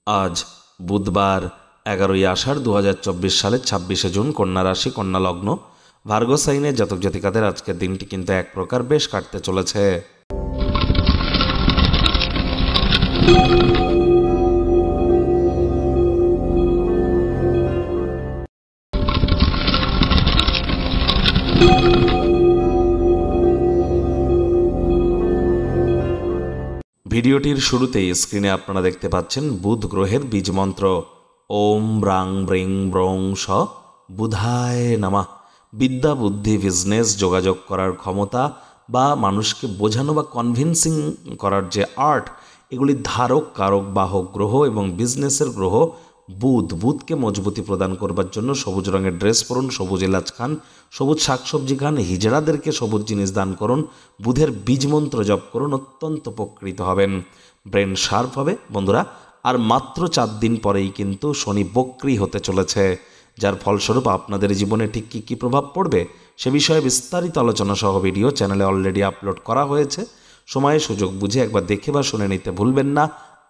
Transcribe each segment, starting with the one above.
আজ বুধবার 11ই আষাঢ় 2024 সালের 26শে জুন, কন্যা রাশি, কন্যা লগ্ন, ভার্গো সাইনের জাতক জাতিকাদের আজকের দিনটি কিন্তু এক প্রকার বেশ কাটতে চলেছে। ভিডিওটির শুরুতেই স্ক্রিনে আপনারা দেখতে পাচ্ছেন বুধ গ্রহের বীজ মন্ত্র ওম ব্রাং ব্রিং ব্রং স বুধায় নামা। বিদ্যা, বুদ্ধি, বিজনেস, যোগাযোগ করার ক্ষমতা বা মানুষকে বোঝানো বা কনভিন্সিং করার যে আর্ট, এগুলি ধারক, কারক, বাহক গ্রহ এবং বিজনেসের গ্রহ বুধকে মজবুতি প্রদান করবার জন্য সবুজ রঙের ড্রেস পরুন, সবুজ এলাচ খান, সবুজ শাকসবজি খান, হিজড়াদেরকে সবুজ জিনিস দান করুন, বুধের বীজ মন্ত্র জপ করুন, অত্যন্ত উপকৃত হবেন, ব্রেন শার্প হবে বন্ধুরা। আর মাত্র 4 দিন পরেই কিন্তু শনি বক্রী হতে চলেছে, যার ফলস্বরূপ আপনাদের জীবনে ঠিক কী কী প্রভাব পড়বে সে বিষয়ে বিস্তারিত আলোচনা সহ ভিডিও চ্যানেলে অলরেডি আপলোড করা হয়েছে। সময়ে সুযোগ বুঝে একবার দেখে বা শুনে নিতে ভুলবেন না।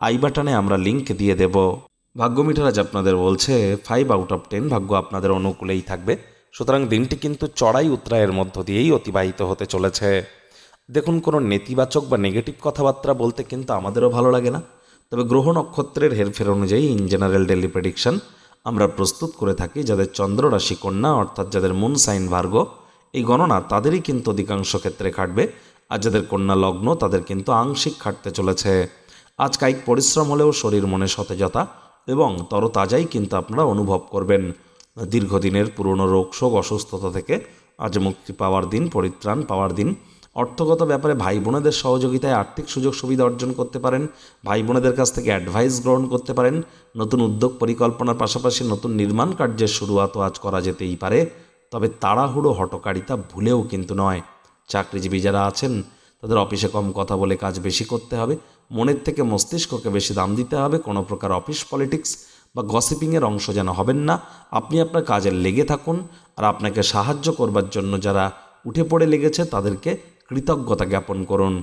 আই বাটনে আমরা লিঙ্ক দিয়ে দেব। ভাগ্য মিটার আজ আপনাদের বলছে 5 আউট অফ 10 ভাগ্য আপনাদের অনুকূলেই থাকবে। সুতরাং দিনটি কিন্তু চড়াই উতরায়ের মধ্য দিয়েই অতিবাহিত হতে চলেছে। দেখুন, কোনো নেতিবাচক বা নেগেটিভ কথাবার্তা বলতে কিন্তু আমাদেরও ভালো লাগে না, তবে গ্রহ নক্ষত্রের হেরফের অনুযায়ী ইন জেনারেল ডেলি প্রেডিকশন আমরা প্রস্তুত করে থাকি। যাদের চন্দ্র রাশি কন্যা, অর্থাৎ যাদের মুন সাইন ভার্গ, এই গণনা তাদেরই কিন্তু অধিকাংশ ক্ষেত্রে খাটবে। আর যাদের কন্যা লগ্ন তাদের কিন্তু আংশিক খাটতে চলেছে। আজ কায়িক পরিশ্রম হলেও শরীর মনে সতেজতা এবং তরতাজাই কিন্তু আপনারা অনুভব করবেন। দীর্ঘদিনের পুরনো রোগ শোক অসুস্থতা থেকে আজ মুক্তি পাওয়ার দিন, পরিত্রাণ পাওয়ার দিন। অর্থগত ব্যাপারে ভাই বোনেদের সহযোগিতায় আর্থিক সুযোগ সুবিধা অর্জন করতে পারেন, ভাই বোনেদের কাছ থেকে অ্যাডভাইস গ্রহণ করতে পারেন। নতুন উদ্যোগ পরিকল্পনার পাশাপাশি নতুন নির্মাণ কার্যের শুরুয়াতও আজ করা যেতেই পারে, তবে তাড়াহুড়ো হঠকারিতা ভুলেও কিন্তু নয়। চাকরিজীবী যারা আছেন তাদের অফিসে কম কথা বলে কাজ বেশি করতে হবে, মনের থেকে মস্তিষ্ককে বেশি দাম দিতে হবে। কোনো প্রকার অফিস পলিটিক্স বা গসিপিংয়ের অংশ যেন হবেন না। আপনি আপনার কাজে লেগে থাকুন, আর আপনাকে সাহায্য করবার জন্য যারা উঠে পড়ে লেগেছে তাদেরকে কৃতজ্ঞতা জ্ঞাপন করুন।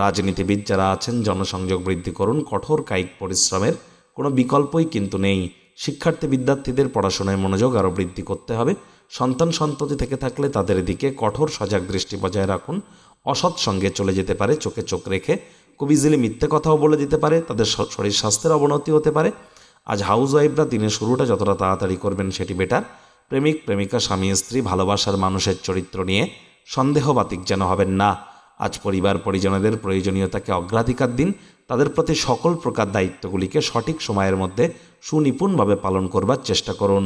রাজনীতিবিদ যারা আছেন জনসংযোগ বৃদ্ধি করুন, কঠোর কায়িক পরিশ্রমের কোনো বিকল্পই কিন্তু নেই। শিক্ষার্থী বিদ্যার্থীদের পড়াশোনায় মনোযোগ আরও বৃদ্ধি করতে হবে। সন্তান সন্ততি থেকে থাকলে তাদের দিকে কঠোর সজাগ দৃষ্টি বজায় রাখুন। অসৎ সঙ্গে চলে যেতে পারে, চোখে চোখ রেখে খুব ইজিলি মিথ্যে কথাও বলে দিতে পারে, তাদের শরীর স্বাস্থ্যের অবনতি হতে পারে। আজ হাউস ওয়াইফরা দিনের শুরুটা যতটা তাড়াতাড়ি করবেন সেটি বেটার। প্রেমিক প্রেমিকা, স্বামী স্ত্রী, ভালোবাসার মানুষের চরিত্র নিয়ে সন্দেহবাতিক যেন হবেন না। আজ পরিবার পরিজনদের প্রয়োজনীয়তাকে অগ্রাধিকার দিন, তাদের প্রতি সকল প্রকার দায়িত্বগুলিকে সঠিক সময়ের মধ্যে সুনিপুণভাবে পালন করবার চেষ্টা করুন।